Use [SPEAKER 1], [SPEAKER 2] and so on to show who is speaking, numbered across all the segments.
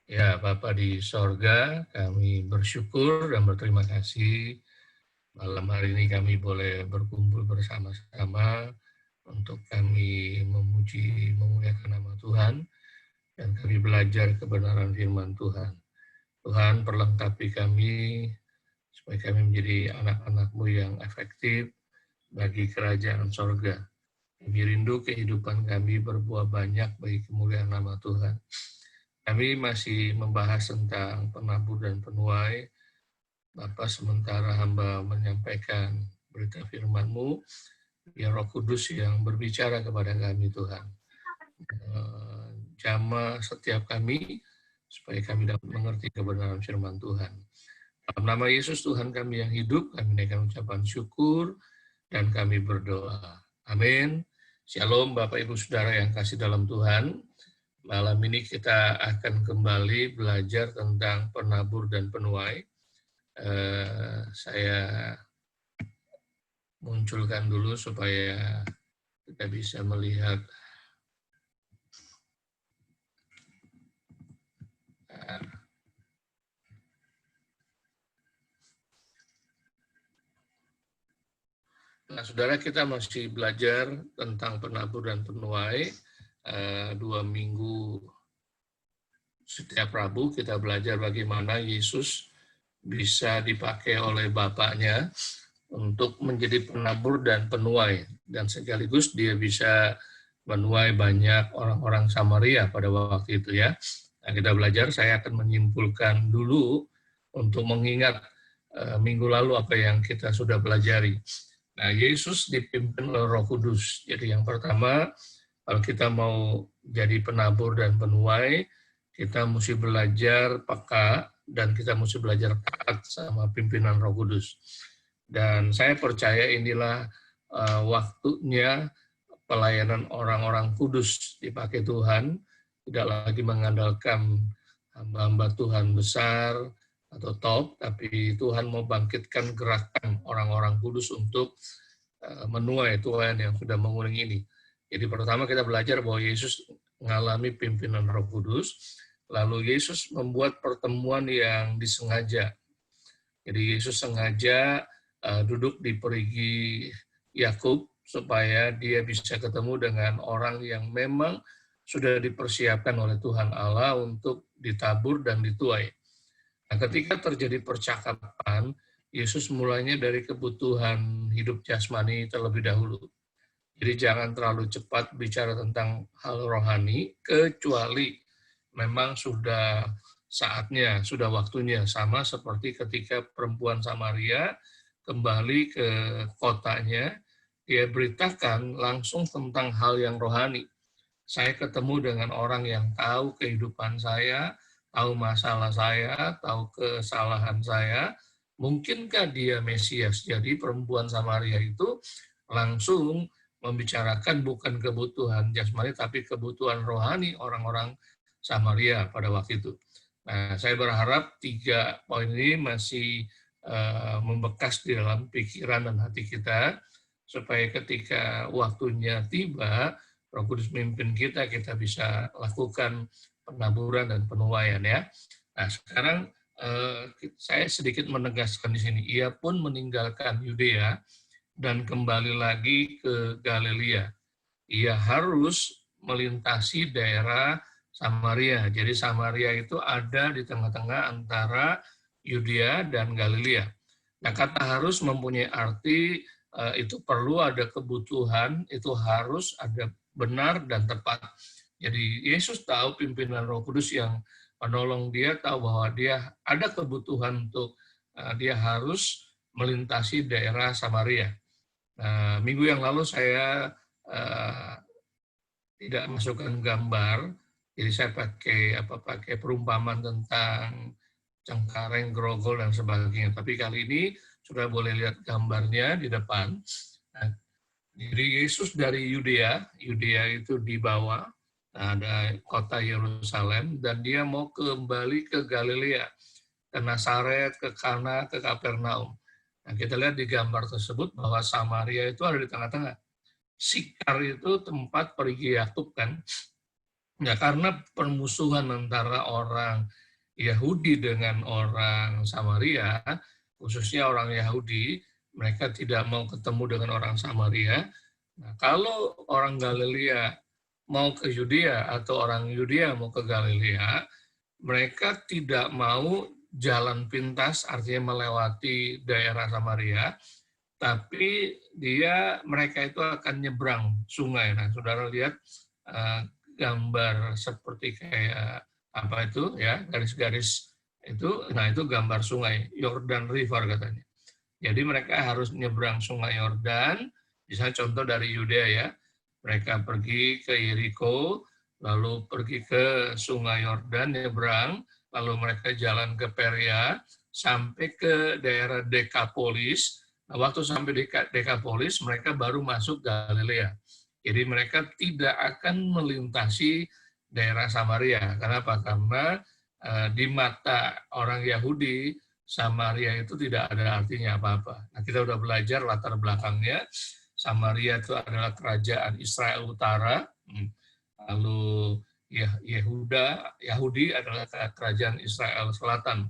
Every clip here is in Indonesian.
[SPEAKER 1] Ya, Bapa di sorga, kami bersyukur dan berterima kasih malam hari ini kami boleh berkumpul bersama-sama untuk kami memuji, memuliakan nama Tuhan, dan kami belajar kebenaran firman Tuhan. Tuhan perlengkapi kami supaya kami menjadi anak-anak-Mu yang efektif bagi kerajaan sorga. Kami rindu kehidupan kami berbuah banyak bagi kemuliaan nama Tuhan. Kami masih membahas tentang penabur dan penuai. Bapak, sementara hamba menyampaikan berita firman-Mu, ya Roh Kudus yang berbicara kepada kami Tuhan. Jamah setiap kami, supaya kami dapat mengerti kebenaran firman Tuhan. Dalam nama Yesus Tuhan kami yang hidup, kami naikkan ucapan syukur, dan kami berdoa. Amin. Shalom Bapak Ibu Saudara yang kasih dalam Tuhan. Malam ini kita akan kembali belajar tentang penabur dan penuai. Saya munculkan dulu supaya kita bisa melihat Nah, saudara, kita masih belajar tentang penabur dan penuai. 2 minggu setiap Rabu kita belajar bagaimana Yesus bisa dipakai oleh Bapaknya untuk menjadi penabur dan penuai. Dan sekaligus dia bisa menuai banyak orang-orang Samaria pada waktu itu ya. Nah, kita belajar, saya akan menyimpulkan dulu untuk mengingat minggu lalu apa yang kita sudah pelajari. Nah, Yesus dipimpin oleh Roh Kudus. Jadi yang pertama, kalau kita mau jadi penabur dan penuai, kita mesti belajar peka dan kita mesti belajar taat sama pimpinan Roh Kudus. Dan saya percaya inilah waktunya pelayanan orang-orang kudus dipakai Tuhan, tidak lagi mengandalkan hamba-hamba Tuhan besar atau top, tapi Tuhan mau bangkitkan gerakan orang-orang kudus untuk menuai Tuhan yang sudah menguning ini. Jadi pertama kita belajar bahwa Yesus mengalami pimpinan Roh Kudus, lalu Yesus membuat pertemuan yang disengaja. Jadi Yesus sengaja duduk di perigi Yakub supaya dia bisa ketemu dengan orang yang memang sudah dipersiapkan oleh Tuhan Allah untuk ditabur dan dituai. Nah, ketika terjadi percakapan, Yesus mulainya dari kebutuhan hidup jasmani terlebih dahulu. Jadi jangan terlalu cepat bicara tentang hal rohani, kecuali memang sudah saatnya, sudah waktunya, sama seperti ketika perempuan Samaria kembali ke kotanya, dia beritakan langsung tentang hal yang rohani. Saya ketemu dengan orang yang tahu kehidupan saya, tahu masalah saya, tahu kesalahan saya, mungkinkah dia Mesias? Jadi perempuan Samaria itu langsung membicarakan bukan kebutuhan jasmani, tapi kebutuhan rohani orang-orang Samaria pada waktu itu. Nah, saya berharap 3 poin ini masih membekas di dalam pikiran dan hati kita, supaya ketika waktunya tiba, Roh Kudus memimpin kita, kita bisa lakukan penaburan dan penuaian ya. Nah, sekarang saya sedikit menegaskan di sini, ia pun meninggalkan Yudea dan kembali lagi ke Galilea. Ia harus melintasi daerah Samaria. Jadi Samaria itu ada di tengah-tengah antara Yudea dan Galilea. Nah, kata harus mempunyai arti itu perlu ada kebutuhan, itu harus ada benar dan tepat. Jadi Yesus tahu pimpinan Roh Kudus yang menolong dia, tahu bahwa dia ada kebutuhan untuk dia harus melintasi daerah Samaria. Nah, minggu yang lalu saya tidak masukkan gambar, jadi saya pakai perumpamaan tentang cengkareng, grogol, dan sebagainya. Tapi kali ini sudah boleh lihat gambarnya di depan. Nah, jadi Yesus dari Yudea, Yudea itu di bawah, ada kota Yerusalem, dan dia mau kembali ke Galilea, ke Nazaret, ke Kana, ke Kapernaum. Nah, kita lihat di gambar tersebut bahwa Samaria itu ada di tengah-tengah. Sikar itu tempat perigi Yakub kan. Ya, karena permusuhan antara orang Yahudi dengan orang Samaria, khususnya orang Yahudi, mereka tidak mau ketemu dengan orang Samaria. Nah, kalau orang Galilea mau ke Yudea atau orang Yudea mau ke Galilea, mereka tidak mau jalan pintas, artinya melewati daerah Samaria, tapi mereka itu akan nyebrang sungai. Nah, saudara lihat eh, gambar seperti kayak apa itu ya, garis-garis itu, nah itu gambar sungai Yordan River katanya. Jadi mereka harus nyebrang sungai Yordan, misalnya contoh dari Yudea ya, mereka pergi ke Yeriko, lalu pergi ke sungai Yordan, nyebrang, lalu mereka jalan ke Perea, sampai ke daerah Dekapolis. Nah, waktu sampai di Dekapolis, mereka baru masuk Galilea. Jadi mereka tidak akan melintasi daerah Samaria. Kenapa? Karena di mata orang Yahudi, Samaria itu tidak ada artinya apa-apa. Nah, kita udah belajar latar belakangnya. Samaria itu adalah kerajaan Israel Utara, lalu Yahudi adalah kerajaan Israel Selatan,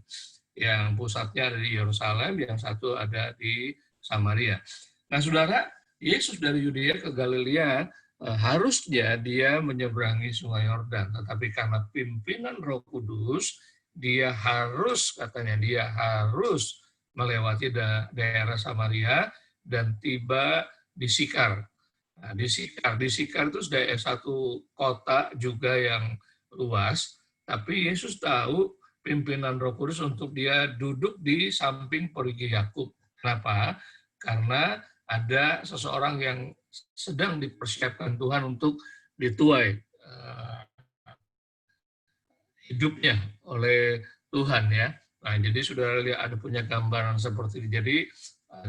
[SPEAKER 1] yang pusatnya ada di Yerusalem, yang satu ada di Samaria. Nah, saudara, Yesus dari Yudea ke Galilea harusnya dia menyeberangi Sungai Yordan, tetapi karena pimpinan Roh Kudus, dia harus melewati daerah Samaria dan tiba di Sikar. Nah, di Sikar itu sudah satu kota juga yang luas, tapi Yesus tahu pimpinan Roh Kudus untuk dia duduk di samping perigi Yakub. Kenapa? Karena ada seseorang yang sedang dipersiapkan Tuhan untuk dituai hidupnya oleh Tuhan ya. Nah, jadi saudara lihat ada punya gambaran seperti ini. Jadi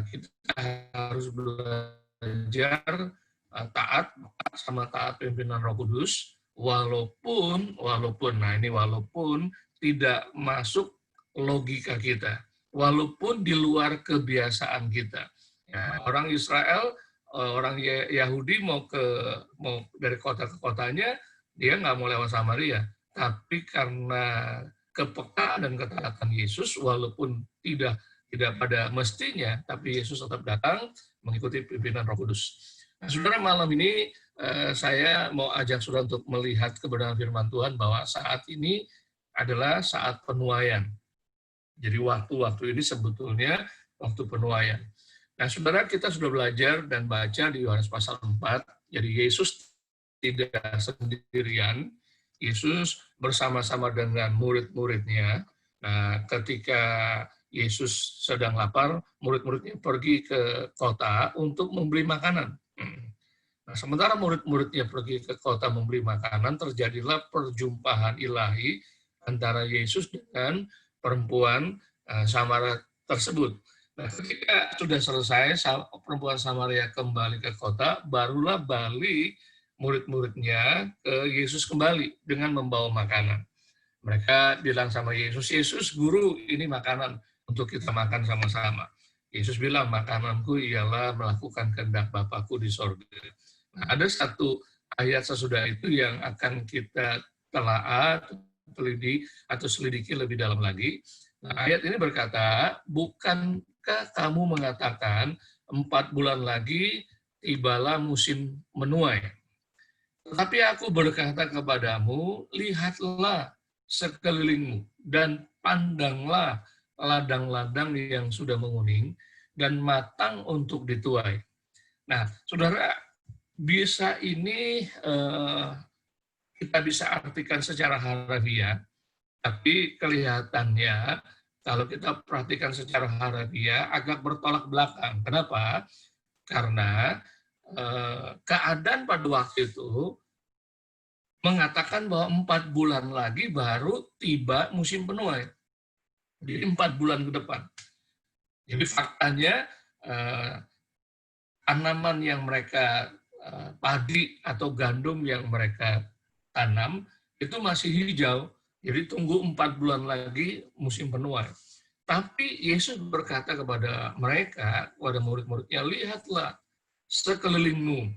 [SPEAKER 1] kita harus belajar taat pimpinan Roh Kudus, walaupun tidak masuk logika kita, walaupun di luar kebiasaan kita. Ya, orang Israel, orang Yahudi mau dari kota ke kotanya, dia nggak mau lewat Samaria, tapi karena kepekaan dan ketaatan Yesus, walaupun tidak pada mestinya, tapi Yesus tetap datang mengikuti pimpinan Roh Kudus. Nah, saudara, malam ini saya mau ajak saudara untuk melihat kebenaran firman Tuhan bahwa saat ini adalah saat penuaian. Jadi waktu-waktu ini sebetulnya waktu penuaian. Nah, saudara, kita sudah belajar dan baca di Yohanes pasal 4, jadi Yesus tidak sendirian, Yesus bersama-sama dengan murid-muridnya. Nah, ketika Yesus sedang lapar, murid-muridnya pergi ke kota untuk membeli makanan. Nah, sementara murid-muridnya pergi ke kota membeli makanan, terjadilah perjumpaan ilahi antara Yesus dengan perempuan Samaria tersebut. Nah, ketika sudah selesai, perempuan Samaria kembali ke kota, barulah balik murid-muridnya ke Yesus kembali dengan membawa makanan. Mereka bilang sama Yesus, Yesus, guru, ini makanan untuk kita makan sama-sama. Yesus bilang, makananku ialah melakukan kehendak Bapakku di sorga. Nah, ada satu ayat sesudah itu yang akan kita telaah, selidiki lebih dalam lagi. Nah, ayat ini berkata, bukankah kamu mengatakan 4 bulan lagi tibalah musim menuai? Tetapi aku berkata kepadamu, lihatlah sekelilingmu dan pandanglah ladang-ladang yang sudah menguning dan matang untuk dituai. Nah, saudara, bisa ini kita bisa artikan secara harfiah, tapi kelihatannya kalau kita perhatikan secara harfiah agak bertolak belakang. Kenapa? Karena keadaan pada waktu itu mengatakan bahwa 4 bulan lagi baru tiba musim penuai. Jadi 4 bulan ke depan. Jadi faktanya tanaman yang mereka padi atau gandum yang mereka tanam itu masih hijau. Jadi tunggu 4 bulan lagi musim penuai. Tapi Yesus berkata kepada mereka, kepada murid-muridnya, lihatlah sekelilingmu.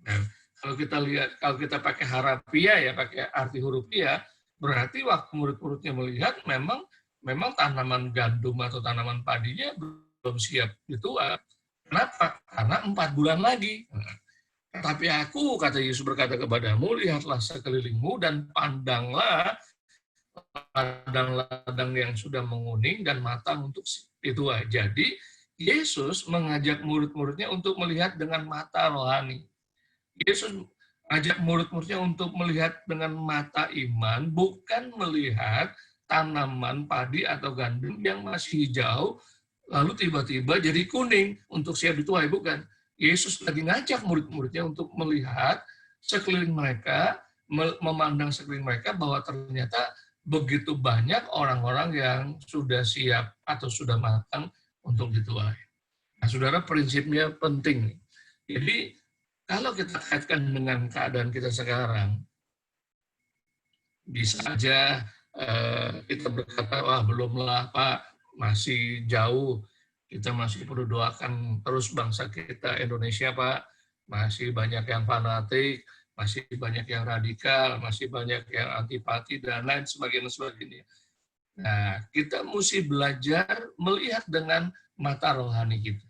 [SPEAKER 1] Nah, Kalau kita lihat, kalau kita pakai harafiah ya, pakai arti hurufiah, berarti waktu murid-muridnya melihat memang tanaman gandum atau tanaman padinya belum siap dituai. Kenapa? Karena 4 bulan lagi. Tapi aku, kata Yesus berkata kepadamu, lihatlah sekelilingmu dan pandanglah ladang-ladang yang sudah menguning dan matang untuk dituai. Jadi, Yesus mengajak murid-muridnya untuk melihat dengan mata rohani. Yesus ajak murid-muridnya untuk melihat dengan mata iman, bukan melihat tanaman padi atau gandum yang masih hijau, lalu tiba-tiba jadi kuning untuk siap dituai, bukan. Yesus lagi ngajak murid-muridnya untuk melihat sekeliling mereka, memandang sekeliling mereka bahwa ternyata begitu banyak orang-orang yang sudah siap atau sudah matang untuk dituai. Nah, saudara, prinsipnya penting. Jadi, kalau kita kaitkan dengan keadaan kita sekarang, bisa aja kita berkata, wah belumlah Pak, masih jauh, kita masih perlu doakan terus bangsa kita Indonesia Pak, masih banyak yang fanatik, masih banyak yang radikal, masih banyak yang antipati, dan lain sebagainya. Nah, kita mesti belajar melihat dengan mata rohani kita.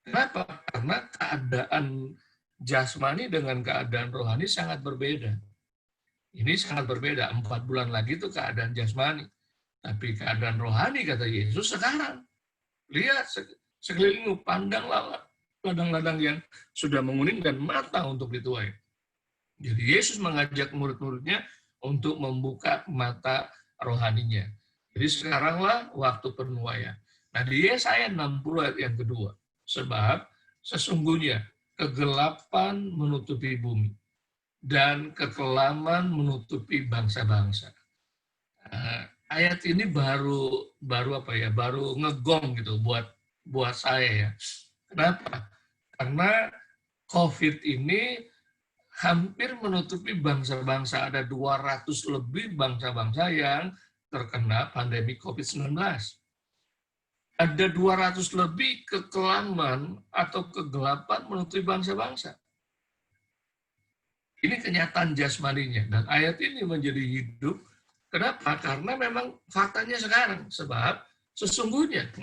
[SPEAKER 1] Kenapa? Karena keadaan jasmani dengan keadaan rohani sangat berbeda. Ini sangat berbeda. 4 bulan lagi itu keadaan jasmani. Tapi keadaan rohani, kata Yesus, sekarang. Lihat sekelilingmu, pandanglah ladang-ladang yang sudah menguning dan matang untuk dituai. Jadi Yesus mengajak murid-muridnya untuk membuka mata rohaninya. Jadi sekaranglah waktu penuaian. Nah, di Yesaya 60 ayat yang kedua. Sebab sesungguhnya kegelapan menutupi bumi dan kekelaman menutupi bangsa-bangsa. Ayat ini baru ngegong gitu buat saya ya. Kenapa? Karena COVID ini hampir menutupi bangsa-bangsa. Ada 200 lebih bangsa-bangsa yang terkena pandemi COVID-19. Ada 200 lebih kekelaman atau kegelapan menutupi bangsa-bangsa. Ini kenyataan jasmaninya. Dan ayat ini menjadi hidup. Kenapa? Karena memang faktanya sekarang. Sebab sesungguhnya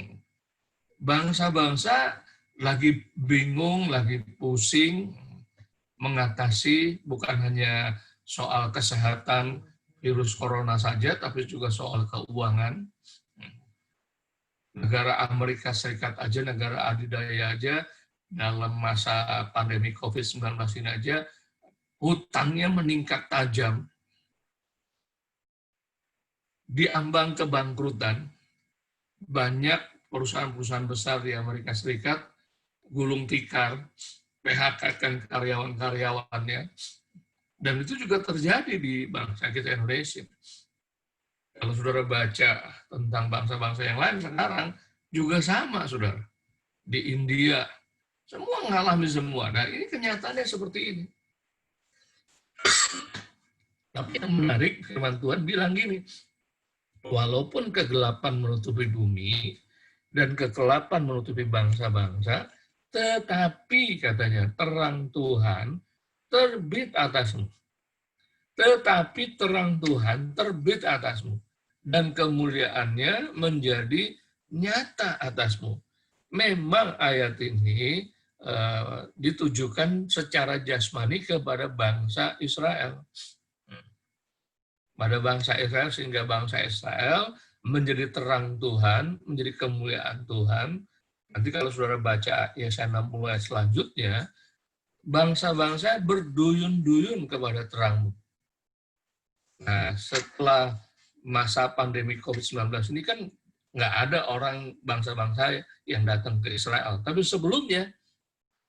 [SPEAKER 1] bangsa-bangsa lagi bingung, lagi pusing, mengatasi bukan hanya soal kesehatan virus corona saja, tapi juga soal keuangan. Negara Amerika Serikat aja, negara adidaya aja, dalam masa pandemi COVID-19 ini aja, hutangnya meningkat tajam, diambang kebangkrutan. Banyak perusahaan-perusahaan besar di Amerika Serikat gulung tikar, PHK-kan karyawan-karyawannya, dan itu juga terjadi di bangsa kita Indonesia. Kalau saudara baca tentang bangsa-bangsa yang lain sekarang, juga sama, saudara. Di India, semua mengalami semua. Nah, ini kenyataannya seperti ini. Tapi yang menarik, firman Tuhan bilang gini, walaupun kegelapan menutupi bumi dan kegelapan menutupi bangsa-bangsa, tetapi katanya terang Tuhan terbit atasmu. Tetapi terang Tuhan terbit atasmu dan kemuliaannya menjadi nyata atasmu. Memang ayat ini ditujukan secara jasmani kepada bangsa Israel. Pada bangsa Israel, sehingga bangsa Israel menjadi terang Tuhan, menjadi kemuliaan Tuhan. Nanti kalau saudara baca Yesaya 60 ayat selanjutnya, bangsa-bangsa berduyun-duyun kepada terangmu. Nah, setelah masa pandemi COVID-19 ini kan nggak ada orang bangsa-bangsa yang datang ke Israel. Tapi sebelumnya,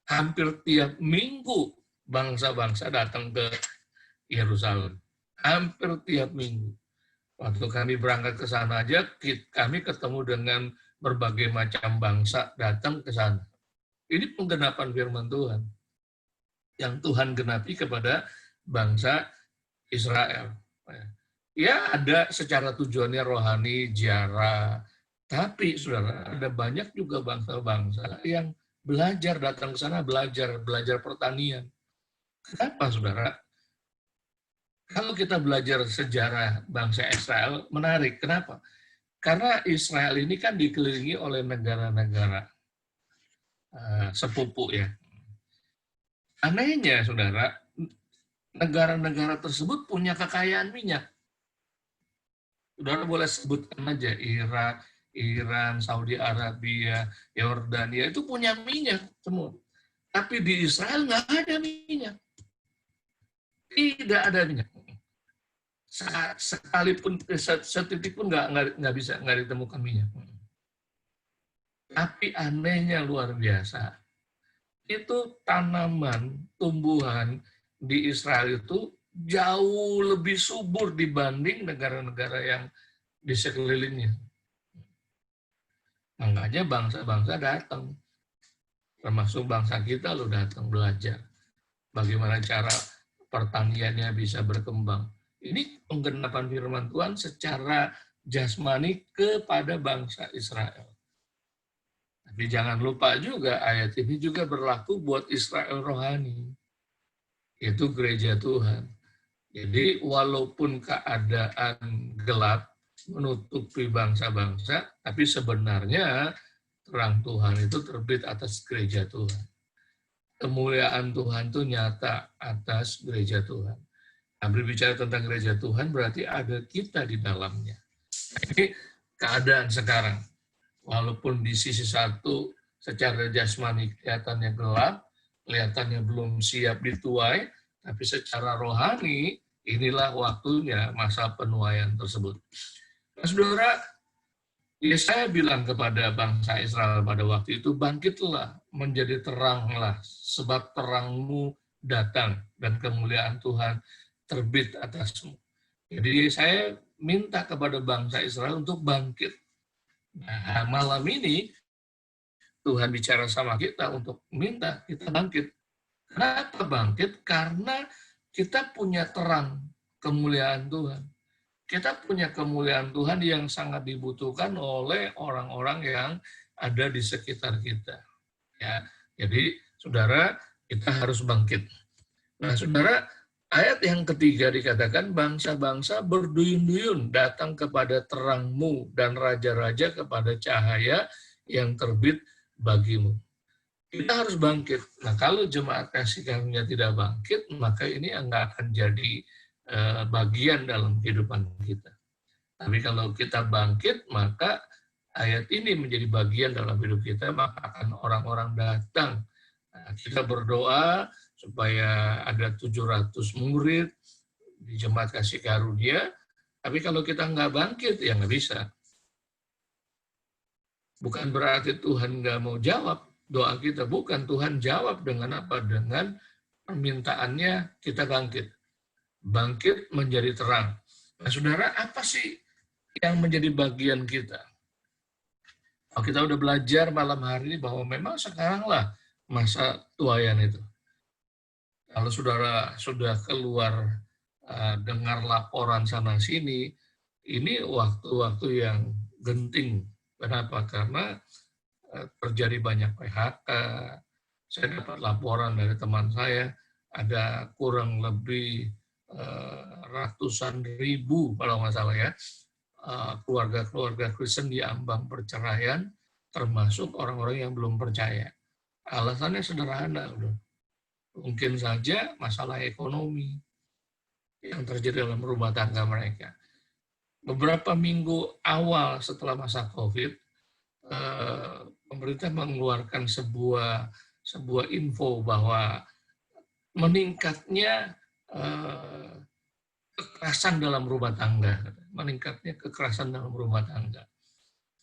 [SPEAKER 1] hampir tiap minggu bangsa-bangsa datang ke Yerusalem. Hampir tiap minggu. Waktu kami berangkat ke sana aja, kami ketemu dengan berbagai macam bangsa datang ke sana. Ini penggenapan firman Tuhan. Yang Tuhan genapi kepada bangsa Israel. Ya, ada secara tujuannya rohani, ziarah. Tapi, saudara, ada banyak juga bangsa-bangsa yang belajar datang ke sana, belajar pertanian. Kenapa, saudara? Kalau kita belajar sejarah bangsa Israel, menarik. Kenapa? Karena Israel ini kan dikelilingi oleh negara-negara sepupu ya. Anehnya, saudara, negara-negara tersebut punya kekayaan minyak. Saudara boleh sebutkan aja, Irak, Iran, Saudi Arabia, Yordania, itu punya minyak semua. Tapi di Israel nggak ada minyak. Tidak ada minyak. Sekalipun, setitik pun nggak bisa, nggak ditemukan minyak. Tapi anehnya luar biasa. Itu tanaman, tumbuhan di Israel itu jauh lebih subur dibanding negara-negara yang di sekelilingnya. Makanya bangsa-bangsa datang, termasuk bangsa kita lo datang belajar bagaimana cara pertaniannya bisa berkembang. Ini penggenapan firman Tuhan secara jasmani kepada bangsa Israel. Tapi jangan lupa juga ayat ini juga berlaku buat Israel rohani, yaitu gereja Tuhan. Jadi walaupun keadaan gelap menutupi bangsa-bangsa, tapi sebenarnya terang Tuhan itu terbit atas gereja Tuhan. Kemuliaan Tuhan itu nyata atas gereja Tuhan. Nah, berbicara tentang gereja Tuhan berarti ada kita di dalamnya. Nah, ini keadaan sekarang. Walaupun di sisi satu secara jasmani kelihatannya gelap, kelihatannya belum siap dituai, tapi secara rohani inilah waktunya masa penuaian tersebut. Nah, saudara, Yesaya bilang kepada bangsa Israel pada waktu itu, bangkitlah, menjadi teranglah, sebab terangmu datang dan kemuliaan Tuhan terbit atasmu. Jadi saya minta kepada bangsa Israel untuk bangkit. Nah, malam ini Tuhan bicara sama kita untuk minta kita bangkit. Kenapa bangkit? Karena kita punya terang kemuliaan Tuhan. Kita punya kemuliaan Tuhan yang sangat dibutuhkan oleh orang-orang yang ada di sekitar kita. Ya, jadi saudara, kita harus bangkit. Nah, saudara, ayat yang ketiga dikatakan bangsa-bangsa berduyun-duyun datang kepada terangmu dan raja-raja kepada cahaya yang terbit bagimu. Kita harus bangkit. Nah, kalau jemaat kasih karunia tidak bangkit, maka ini nggak akan jadi bagian dalam kehidupan kita. Tapi kalau kita bangkit, maka ayat ini menjadi bagian dalam hidup kita, maka akan orang-orang datang. Nah, kita berdoa supaya ada 700 murid di jemaat kasih karunia, tapi kalau kita nggak bangkit, ya nggak bisa. Bukan berarti Tuhan nggak mau jawab doa kita, bukan. Tuhan jawab dengan apa? Dengan permintaannya kita bangkit. Bangkit menjadi terang. Nah, saudara, apa sih yang menjadi bagian kita? Oh, kita udah belajar malam hari ini bahwa memang sekaranglah masa tuaian itu. Kalau saudara sudah keluar dengar laporan sana-sini, ini waktu-waktu yang genting. Kenapa? Karena terjadi banyak PHK. Saya dapat laporan dari teman saya, ada kurang lebih ratusan ribu, kalau nggak salah ya, keluarga-keluarga Kristen di ambang perceraian, termasuk orang-orang yang belum percaya. Alasannya sederhana, mungkin saja masalah ekonomi yang terjadi dalam rumah tangga mereka. Beberapa minggu awal setelah masa COVID, pemerintah mengeluarkan sebuah info bahwa meningkatnya kekerasan dalam rumah tangga, meningkatnya kekerasan dalam rumah tangga.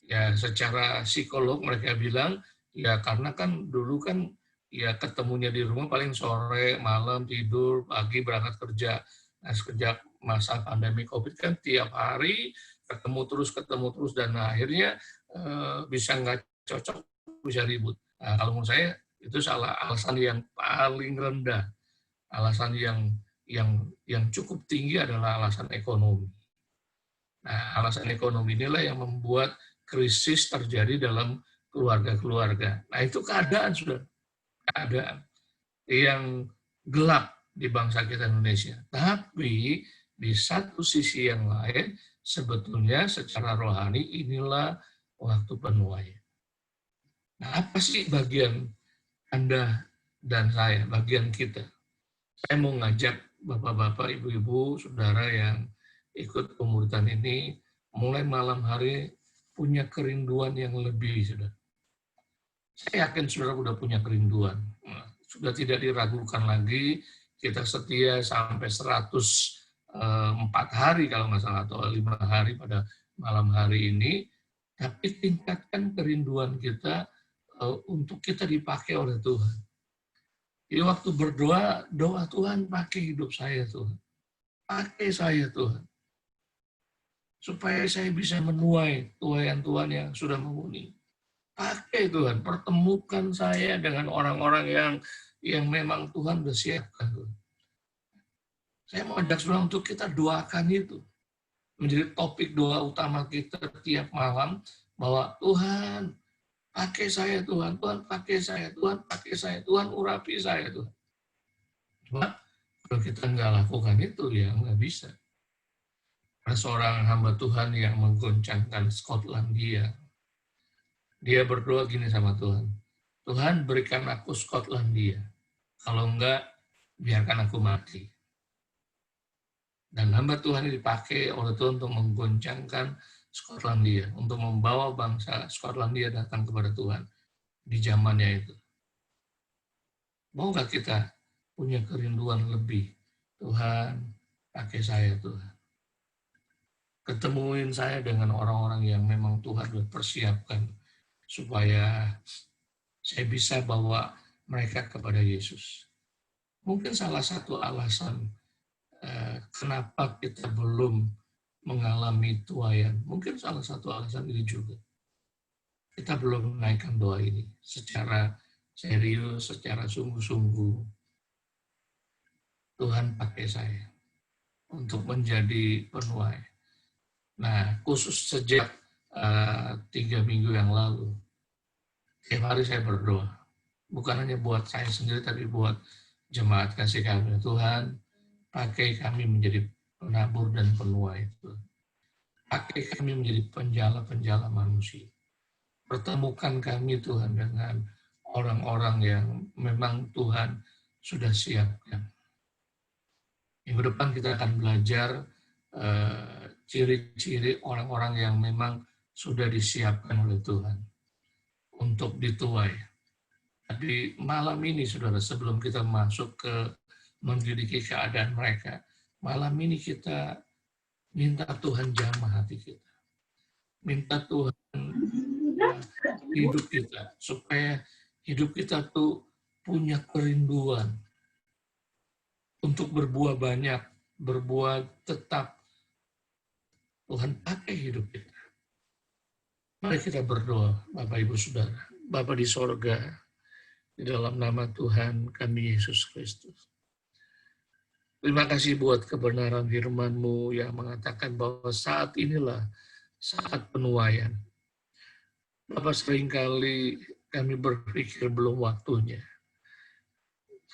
[SPEAKER 1] Ya, secara psikolog mereka bilang, ya karena kan dulu kan ya ketemunya di rumah paling sore, malam, tidur, pagi berangkat kerja. Nah, sejak masa pandemi COVID kan tiap hari ketemu terus, dan akhirnya bisa nggak cocok, bisa ribut. Nah, kalau menurut saya itu salah, alasan yang paling rendah. Alasan yang cukup tinggi adalah alasan ekonomi. Nah, alasan ekonomi inilah yang membuat krisis terjadi dalam keluarga-keluarga. Nah, itu keadaan sudah keadaan yang gelap di bangsa kita Indonesia. Tapi di satu sisi yang lain, sebetulnya secara rohani inilah waktu penuaian. Nah, apa sih bagian Anda dan saya, bagian kita? Saya mau ngajak bapak-bapak, ibu-ibu, saudara yang ikut pemuritan ini, mulai malam hari punya kerinduan yang lebih, saudara. Saya yakin saudara sudah punya kerinduan. Sudah tidak diragukan lagi, kita setia sampai 104 hari kalau nggak salah, atau 5 hari pada malam hari ini, tapi tingkatkan kerinduan kita untuk kita dipakai oleh Tuhan. Jadi waktu berdoa, doa Tuhan pakai hidup saya Tuhan. Pakai saya Tuhan. Supaya saya bisa menuai tuaian Tuhan yang sudah menghuni. Pakai Tuhan, pertemukan saya dengan orang-orang yang memang Tuhan sudah siapkan. Tuhan. Saya mau ajak saudara untuk kita doakan itu. Menjadi topik doa utama kita tiap malam, bahwa Tuhan, pakai saya Tuhan, Tuhan pakai saya, Tuhan pakai saya, Tuhan urapi saya Tuhan. Cuma kalau kita nggak lakukan itu, ya nggak bisa. Ada seorang hamba Tuhan yang menggoncangkan Skotlandia. Dia berdoa gini sama Tuhan, Tuhan berikan aku Skotlandia, kalau enggak biarkan aku mati. Dan hamba Tuhan ini dipakai oleh Tuhan untuk menggoncangkan Skotlandia, untuk membawa bangsa Skotlandia datang kepada Tuhan di zamannya itu. Mau nggak kita punya kerinduan lebih? Tuhan, pakai saya Tuhan. Ketemuin saya dengan orang-orang yang memang Tuhan sudah persiapkan, supaya saya bisa bawa mereka kepada Yesus. Mungkin salah satu alasan kenapa kita belum mengalami tuaian, mungkin salah satu alasan ini juga. Kita belum menaikkan doa ini secara serius, secara sungguh-sungguh. Tuhan pakai saya untuk menjadi penuai. Nah, khusus sejak 3 minggu yang lalu, tiap hari saya berdoa. Bukan hanya buat saya sendiri, tapi buat jemaat kasih karunia. Tuhan, pakai kami menjadi penabur dan penuai itu. Pakai kami menjadi penjala-penjala manusia. Pertemukan kami Tuhan dengan orang-orang yang memang Tuhan sudah siapkan. Minggu depan kita akan belajar ciri-ciri orang-orang yang memang sudah disiapkan oleh Tuhan untuk dituai. Tapi malam ini, saudara, sebelum kita masuk ke mendidik keadaan mereka, malam ini kita minta Tuhan jamah hati kita. Minta Tuhan hidup kita, supaya hidup kita tuh punya kerinduan untuk berbuah banyak, berbuah tetap. Tuhan pakai hidup kita. Mari kita berdoa, Bapak Ibu Saudara. Bapa di sorga, di dalam nama Tuhan kami Yesus Kristus. Terima kasih buat kebenaran firman-Mu yang mengatakan bahwa saat inilah saat penuaian. Bapak, seringkali kami berpikir belum waktunya.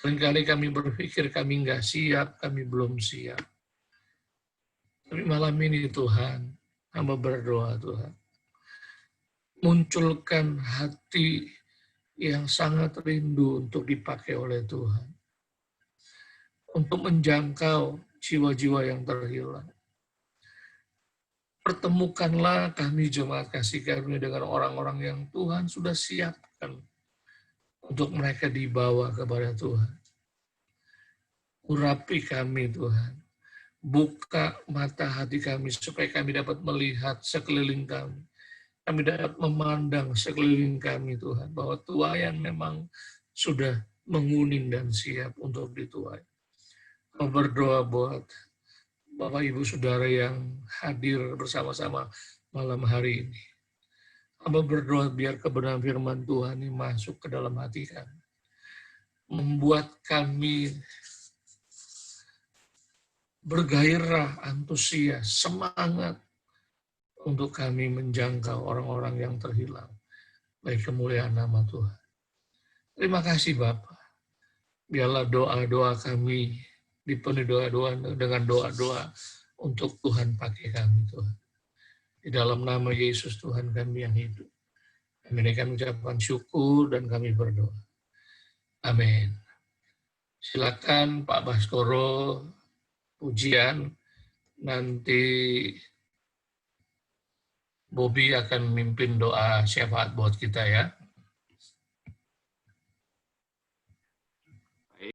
[SPEAKER 1] Seringkali kami berpikir kami nggak siap, kami belum siap. Tapi malam ini Tuhan, hamba berdoa Tuhan, munculkan hati yang sangat rindu untuk dipakai oleh Tuhan. Untuk menjangkau jiwa-jiwa yang terhilang. Pertemukanlah kami jemaat kasih karunia dengan orang-orang yang Tuhan sudah siapkan untuk mereka dibawa kepada Tuhan. Urapi kami Tuhan. Buka mata hati kami supaya kami dapat melihat sekeliling kami. Kami dapat memandang sekeliling kami Tuhan, bahwa tuaian memang sudah menguning dan siap untuk dituai. Kami berdoa buat Bapak Ibu Saudara yang hadir bersama-sama malam hari ini. Kami berdoa biar kebenaran firman Tuhan ini masuk ke dalam hati kami. Membuat kami bergairah, antusias, semangat untuk kami menjangkau orang-orang yang terhilang. Baik kemuliaan nama Tuhan. Terima kasih Bapak. Biarlah doa-doa kami dipenuhi doa-doa dengan doa-doa untuk Tuhan pakai kami, Tuhan. Di dalam nama Yesus Tuhan kami yang hidup. Kami akan mengucapkan syukur dan kami berdoa. Amin. Silakan Pak Baskoro, pujian. Nanti Bobby akan memimpin doa syafaat buat kita ya.